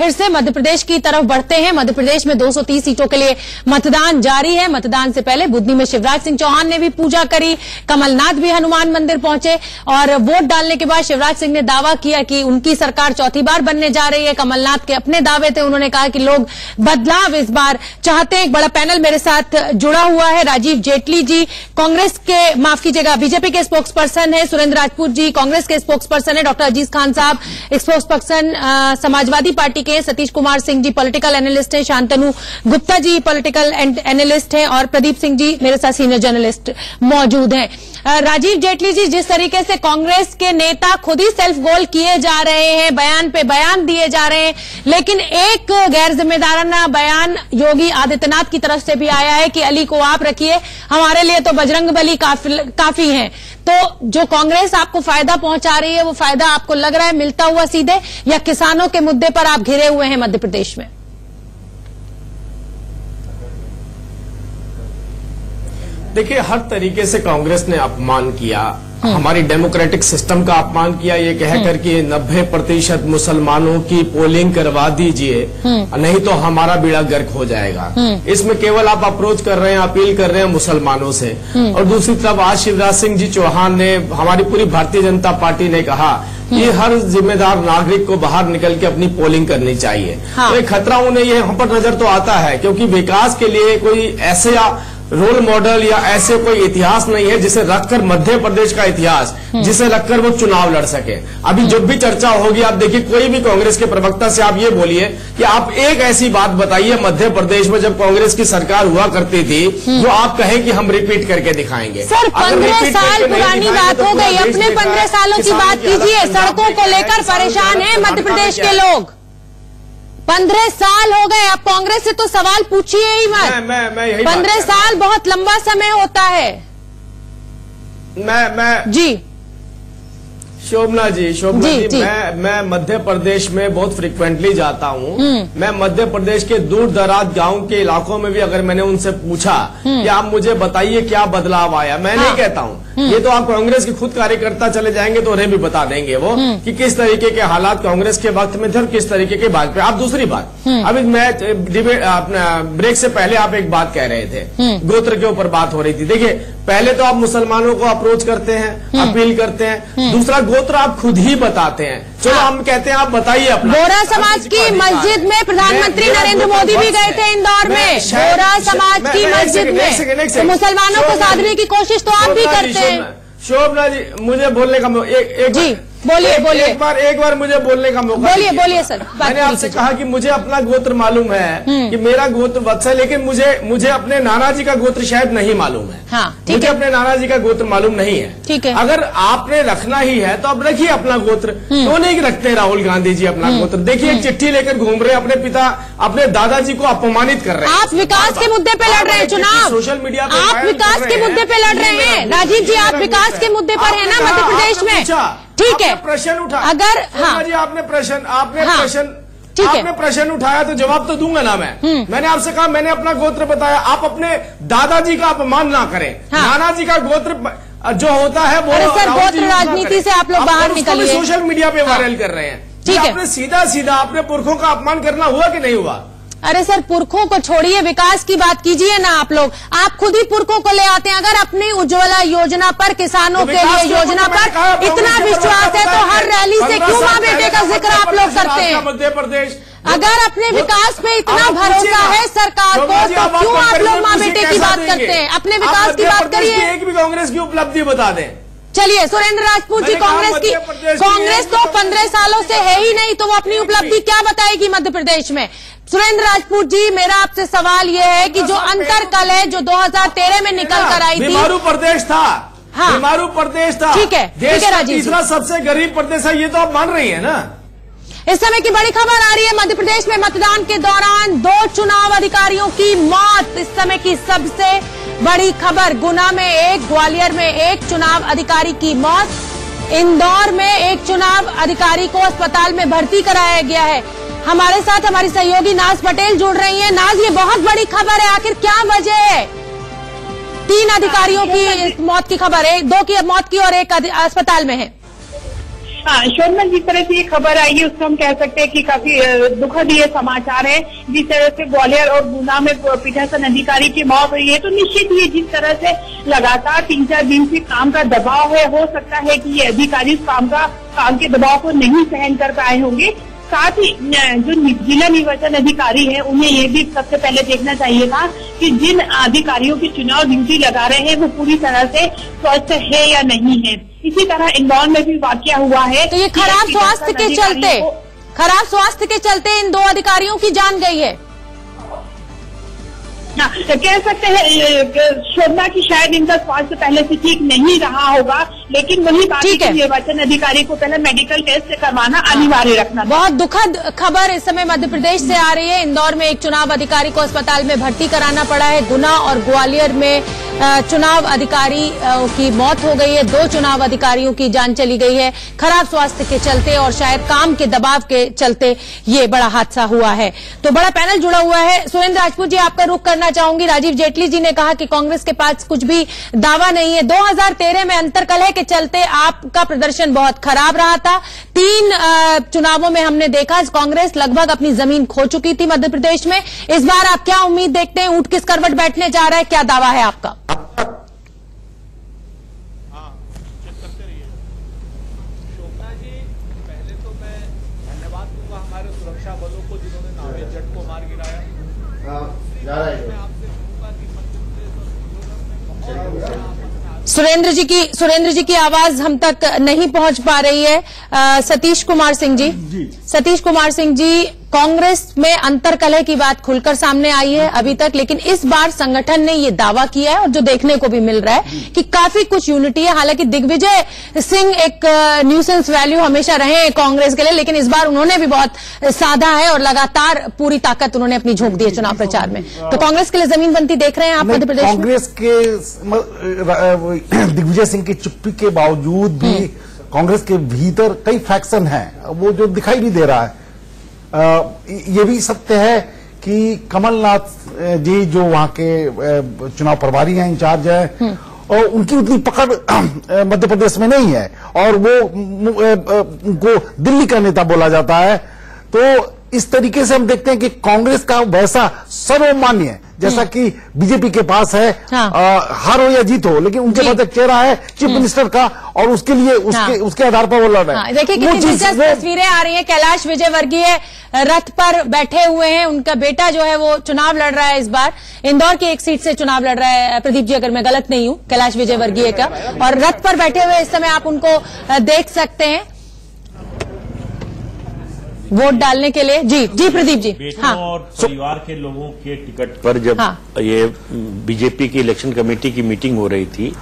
फिर से मध्य प्रदेश की तरफ बढ़ते हैं। मध्य प्रदेश में 230 सीटों के लिए मतदान जारी है। मतदान से पहले बुधनी में शिवराज सिंह चौहान ने भी पूजा करी, कमलनाथ भी हनुमान मंदिर पहुंचे और वोट डालने के बाद शिवराज सिंह ने दावा किया कि उनकी सरकार चौथी बार बनने जा रही है। कमलनाथ के अपने दावे थे, उन्होंने कहा कि लोग बदलाव इस बार चाहते हैं। एक बड़ा पैनल मेरे साथ जुड़ा हुआ है। राजीव जेटली जी कांग्रेस के, माफ कीजिएगा, बीजेपी के स्पोक्स पर्सन है। सुरेंद्र राजपूत जी कांग्रेस के स्पोक्स पर्सन है। डॉक्टर अजीज खान साहब स्पोक्स पर्सन समाजवादी पार्टी के। सतीश कुमार सिंह जी पॉलिटिकल एनालिस्ट हैं। शांतनु गुप्ता जी पॉलिटिकल एनालिस्ट हैं और प्रदीप सिंह जी मेरे साथ सीनियर जर्नलिस्ट मौजूद हैं। राजीव जेटली जी, जिस तरीके से कांग्रेस के नेता खुद ही सेल्फ गोल किए जा रहे हैं, बयान पे बयान दिए जा रहे हैं, लेकिन एक गैर जिम्मेदाराना बयान योगी आदित्यनाथ की तरफ से भी आया है कि अली को आप रखिए, हमारे लिए तो बजरंगबली काफी हैं। तो जो कांग्रेस आपको फायदा पहुंचा रही है वो फायदा आपको लग रहा है मिलता हुआ सीधे, या किसानों के मुद्दे पर आप घिरे हुए हैं मध्य प्रदेश में? देखिए, हर तरीके से कांग्रेस ने अपमान किया, हमारी डेमोक्रेटिक सिस्टम का अपमान किया, ये कहकर कि 90% मुसलमानों की पोलिंग करवा दीजिए, नहीं तो हमारा बेड़ा गर्क हो जाएगा। इसमें केवल आप अप्रोच कर रहे हैं, अपील कर रहे हैं मुसलमानों से। और दूसरी तरफ आज शिवराज सिंह जी चौहान ने, हमारी पूरी भारतीय जनता पार्टी ने कहा कि हर जिम्मेदार नागरिक को बाहर निकल के अपनी पोलिंग करनी चाहिए। तो एक खतरा उन्हें यहाँ पर नजर तो आता है, क्योंकि विकास के लिए कोई ऐसे रोल मॉडल या ऐसे कोई इतिहास नहीं है जिसे रखकर, मध्य प्रदेश का इतिहास जिसे रखकर वो चुनाव लड़ सके। अभी जब भी चर्चा होगी, आप देखिए, कोई भी कांग्रेस के प्रवक्ता से आप ये बोलिए कि आप एक ऐसी बात बताइए मध्य प्रदेश में जब कांग्रेस की सरकार हुआ करती थी जो आप कहें कि हम रिपीट करके दिखाएंगे। सर, 15 साल पुरानी बात हो गई, अपने 15 सालों की बात कीजिए। सड़कों को लेकर परेशान है मध्य प्रदेश के लोग। 15 साल हो गए, आप कांग्रेस से तो सवाल पूछिए ही मत। मैं यही 15 साल बहुत लंबा समय होता है। मैं जी शोभना जी, मैं मध्य प्रदेश में बहुत फ्रिक्वेंटली जाता हूँ। मैं मध्य प्रदेश के दूर दराज गांव के इलाकों में भी अगर मैंने उनसे पूछा कि आप मुझे बताइए क्या बदलाव आया, मैं नहीं कहता हूँ, ये तो आप कांग्रेस के खुद कार्यकर्ता चले जाएंगे तो उन्हें भी बता देंगे वो कि किस तरीके के हालात कांग्रेस के वक्त में थे और किस तरीके के बाद पे। आप दूसरी बात, अभी मैं डिबेट अपना ब्रेक से पहले आप एक बात कह रहे थे, गोत्र के ऊपर बात हो रही थी। देखिए, पहले तो आप मुसलमानों को अप्रोच करते हैं, अपील करते हैं, दूसरा गोत्र आप खुद ही बताते हैं। चलो हम कहते हैं आप बताइए अपना। बोहरा समाज की मस्जिद में प्रधानमंत्री नरेंद्र मोदी भी गए थे इंदौर में। बोहरा समाज की मस्जिद में तो मुसलमानों को साधने की कोशिश तो आप भी करते हैं। शोभना जी, मुझे बोलने का जी बोलिए बोलिए, एक बार मुझे बोलने का मौका बोलिए सर। मैंने आपसे कहा कि मुझे अपना गोत्र मालूम है कि मेरा गोत्र वत्स है, लेकिन मुझे अपने नाना जी का गोत्र शायद नहीं मालूम है। मुझे अपने नाना जी का गोत्र मालूम नहीं है। ठीक है, अगर आपने रखना ही है तो आप रखिए अपना गोत्र। तो नहीं रखते राहुल गांधी जी अपना गोत्र। देखिए, एक चिट्ठी लेकर घूम रहे, अपने पिता, अपने दादाजी को अपमानित कर रहे हैं। आप विकास के मुद्दे पे लड़ रहे हैं चुनाव, सोशल मीडिया पे आप विकास के मुद्दे पे लड़ रहे हैं। राजीव जी, आप विकास के मुद्दे पर है ना मध्य प्रदेश में? ठीक है, प्रश्न उठा, अगर जी आपने प्रश्न उठाया तो जवाब तो दूंगा ना मैं। मैंने आपसे कहा, मैंने अपना गोत्र बताया, आप अपने दादाजी का अपमान ना करें। नाना जी का गोत्र जो होता है वो सर, गोत्र राजनीति से आप लोग बाहर निकलिए। सोशल मीडिया पे वायरल कर रहे हैं। ठीक है, आपने सीधा अपने पुरखों का अपमान करना हुआ कि नहीं हुआ? अरे सर, पुरखों को छोड़िए, विकास की बात कीजिए ना। आप लोग, आप खुद ही पुरखों को ले आते हैं। अगर अपनी उज्ज्वला योजना पर, किसानों के लिए योजना पर इतना विश्वास है तो हर रैली से क्यों माँ बेटे का जिक्र आप लोग करते हैं? मध्य प्रदेश, अगर अपने विकास पे इतना भरोसा है सरकार को तो क्यों आप लोग माँ बेटे की बात करते हैं? अपने विकास की बात करिए। एक भी कांग्रेस की उपलब्धि बता दें। चलिए, सुरेंद्र राजपूत जी, कांग्रेस तो 15 सालों से है ही नहीं, तो वो अपनी उपलब्धि क्या बताएगी मध्य प्रदेश में? सुरेंद्र राजपूत जी, मेरा आपसे सवाल ये है कि जो अंतरकल है जो 2013 में निकल कर आई थी, बीमारू प्रदेश था। बीमारू प्रदेश था। ठीक है, देश का तीसरा सबसे गरीब प्रदेश है, ये तो आप मान रही है ना? इस समय की बड़ी खबर आ रही है, मध्य प्रदेश में मतदान के दौरान 2 चुनाव अधिकारियों की मौत। इस समय की सबसे बड़ी खबर, गुना में 1, ग्वालियर में 1 चुनाव अधिकारी की मौत। इंदौर में 1 चुनाव अधिकारी को अस्पताल में भर्ती कराया गया है। हमारे साथ हमारी सहयोगी नाज पटेल जुड़ रही हैं। नाज, ये बहुत बड़ी खबर है, आखिर क्या वजह है? 3 अधिकारियों की मौत की खबर है, 2 की मौत की और 1 अस्पताल में है। शोभना, जिस तरह से ये खबर आई है उसको हम कह सकते हैं कि काफी दुखद ये समाचार है। जिस तरह से ग्वालियर और गुना में पीठासीन अधिकारी की मौत हुई है, तो निश्चित ही जिस तरह से लगातार 3-4 दिन से काम का दबाव है, हो सकता है कि ये अधिकारी काम के दबाव को नहीं सहन कर पाए होंगे। साथ ही जो जिला निर्वाचन अधिकारी है उन्हें ये भी सबसे पहले देखना चाहिए था कि जिन अधिकारियों की चुनाव ड्यूटी लगा रहे हैं वो पूरी तरह से स्वस्थ है या नहीं है। इसी तरह इंदौर में भी वाकया हुआ है। तो ये खराब स्वास्थ्य के चलते इन 2 अधिकारियों की जान गई है। कह सकते हैं शोभना की शायद इनका स्वास्थ्य पहले से ठीक नहीं रहा होगा, लेकिन वही बात है कि निर्वाचन अधिकारी को पहले मेडिकल टेस्ट करवाना अनिवार्य रखना। बहुत दुखद खबर इस समय मध्य प्रदेश से आ रही है। इंदौर में एक चुनाव अधिकारी को अस्पताल में भर्ती कराना पड़ा है। गुना और ग्वालियर में चुनाव अधिकारी की मौत हो गई है। 2 चुनाव अधिकारियों की जान चली गई है खराब स्वास्थ्य के चलते और शायद काम के दबाव के चलते ये बड़ा हादसा हुआ है। तो बड़ा पैनल जुड़ा हुआ है। सुरेंद्र राजपूत जी, आपका रुख करना चाहूंगी। राजीव जेटली जी ने कहा कि कांग्रेस के पास कुछ भी दावा नहीं है। 2013 में अंतरकलह के चलते आपका प्रदर्शन बहुत खराब रहा था। 3 चुनावों में हमने देखा कांग्रेस लगभग अपनी जमीन खो चुकी थी मध्य प्रदेश में। इस बार आप क्या उम्मीद देखते हैं? ऊंट किस करवट बैठने जा रहा है? क्या दावा है आपका? शोभना जी, पहले तो मैं धन्यवाद दूंगा हमारे सुरक्षा बलों को जिन्होंने नावेद जट को मार गिराया। सुरेंद्र जी की आवाज हम तक नहीं पहुंच पा रही है। सतीश कुमार सिंह जी, कांग्रेस में अंतरकलह की बात खुलकर सामने आई है अभी तक, लेकिन इस बार संगठन ने ये दावा किया है और जो देखने को भी मिल रहा है कि काफी कुछ यूनिटी है। हालांकि दिग्विजय सिंह एक न्यूसेंस वैल्यू हमेशा रहे हैं कांग्रेस के लिए, लेकिन इस बार उन्होंने भी बहुत साधा है और लगातार पूरी ताकत उन्होंने अपनी झोंक दी है चुनाव प्रचार में। तो कांग्रेस के लिए जमीन बनती देख रहे हैं आप मध्य प्रदेश में? कांग्रेस के दिग्विजय सिंह की चुप्पी के बावजूद भी कांग्रेस के भीतर कई फैक्शन हैं, वो जो दिखाई भी दे रहा है। ये भी सत्य है कि कमलनाथ जी जो वहां के चुनाव प्रभारी हैं, इंचार्ज हैं, और उनकी उतनी पकड़ मध्य प्रदेश में नहीं है और वो उनको दिल्ली का नेता बोला जाता है। तो इस तरीके से हम देखते हैं कि कांग्रेस का वैसा सर्वमान्य जैसा कि बीजेपी के पास है, हार हो या जीत हो, लेकिन उनके पास एक चेहरा है चीफ मिनिस्टर का और उसके लिए उसके आधार पर वो लड़ रहे हैं। देखिए कितनी दिलचस्प तस्वीरें आ रही हैं। कैलाश विजयवर्गीय रथ पर बैठे हुए हैं, उनका बेटा जो है वो चुनाव लड़ रहा है। इस बार इंदौर की एक सीट से चुनाव लड़ रहा है प्रदीप जी, अगर मैं गलत नहीं हूं, कैलाश विजयवर्गीय का, और रथ पर बैठे हुए इस समय आप उनको देख सकते हैं वोट डालने के लिए। जी प्रदीप जी। बेटों और परिवार के लोगों के टिकट पर जब ये बीजेपी की इलेक्शन कमेटी की मीटिंग हो रही थी,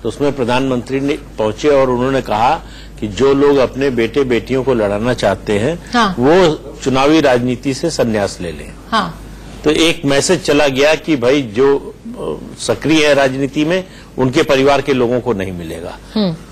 तो उसमें प्रधानमंत्री ने पहुंचे और उन्होंने कहा कि जो लोग अपने बेटे बेटियों को लड़ाना चाहते हैं वो चुनावी राजनीति से संन्यास ले लें। तो एक मैसेज चला गया कि भाई जो सक्रिय है राजनीति में उनके परिवार के लोगों को नहीं मिलेगा।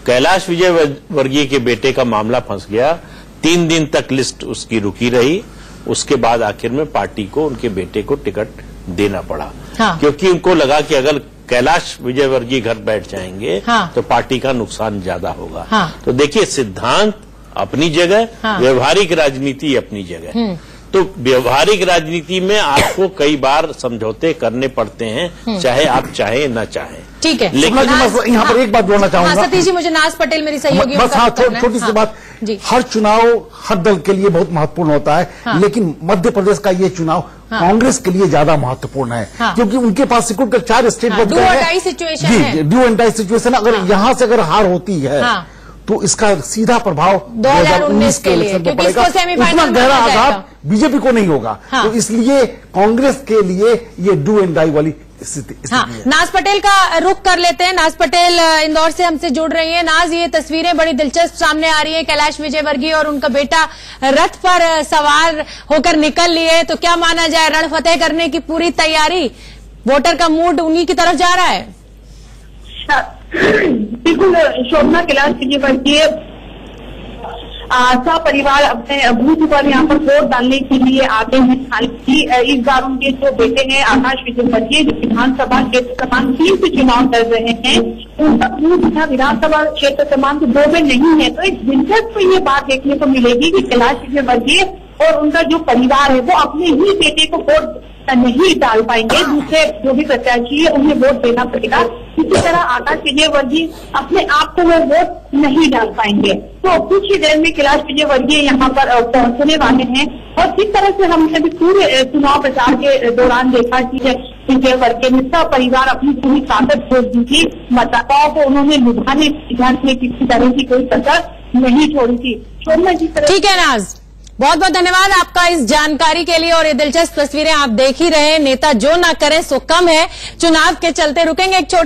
कैलाश विजयवर्गीय के बेटे का मामला फंस गया। 3 दिन तक लिस्ट उसकी रुकी रही, उसके बाद आखिर में पार्टी को उनके बेटे को टिकट देना पड़ा, क्योंकि उनको लगा कि अगर कैलाश विजयवर्गीय घर बैठ जाएंगे तो पार्टी का नुकसान ज्यादा होगा। तो देखिए, सिद्धांत अपनी जगह, व्यवहारिक राजनीति अपनी जगह। तो व्यवहारिक राजनीति में आपको कई बार समझौते करने पड़ते हैं, चाहे आप चाहे न चाहे। ठीक है, लेकिन यहाँ पर एक बात बोलना चाहूंगा। सतीश जी, मुझे नाज पटेल मेरी सहयोगी बस छोटी सी बात। हर चुनाव हर दल के लिए बहुत महत्वपूर्ण होता है, लेकिन मध्य प्रदेश का ये चुनाव कांग्रेस के लिए ज्यादा महत्वपूर्ण है, क्योंकि उनके पास सिकुड़ कर 4 स्टेट बनते हैं। Do and die situation. अगर यहाँ से अगर हार होती है तो इसका सीधा प्रभाव 2019 के इलेक्शन पर पड़ेगा। उतना गहरा आघात बीजेपी को नहीं होगा। तो इसलिए कांग्रेस के लिए ये डू एंड डाई वाली स्थिति है। नाज पटेल का रुख कर लेते हैं। नाज पटेल इंदौर से हमसे जुड़ रही हैं। नाज, ये तस्वीरें बड़ी दिलचस्प सामने आ रही है। कैलाश विजयवर्गीय और उनका बेटा रथ पर सवार होकर निकल लिए, तो क्या माना जाए, रण फतेह करने की पूरी तैयारी, वोटर का मूड उन्हीं की तरफ जा रहा है? बिल्कुल शोभना, कैलाश विजयवर्गीय सपरिवार अपने बूथ पर यहाँ पर वोट डालने के लिए आते हैं। हालांकि इस बार उनके जो बेटे हैं आकाश विजयवर्गीय, जो विधानसभा क्षेत्र क्रमांक 3 से चुनाव लड़ रहे हैं, उनका बूथ विधानसभा क्षेत्र क्रमांक 2 में नहीं है। तो एक दिलचस्प ये बात देखने को मिलेगी कि कैलाश विजयवर्गीय और उनका जो परिवार है वो अपने ही बेटे को वोट नहीं डाल पाएंगे, दूसरे जो भी प्रत्याशी है उन्हें वोट देना पड़ेगा। इसी तरह आकाश विजयवर्गीय अपने आप को वो वोट नहीं डाल पाएंगे। तो कुछ ही देर में कैलाश विजयवर्गीय यहाँ पर पहुंचने वाले हैं। और किस तरह से हमने भी पूरे चुनाव प्रचार के दौरान देखा कि विजयवर्गीय ने सब परिवार अपनी पूरी ताकत झोंक दी थी, मतदाताओं को उन्होंने लुभाने में किसी तरह की कोई कसर नहीं छोड़ी थी। ठीक है नाज, बहुत बहुत धन्यवाद आपका इस जानकारी के लिए। और ये दिलचस्प तस्वीरें आप देख ही रहे हैं, नेता जो ना करें सो कम है। चुनाव के चलते रुकेंगे एक छोटे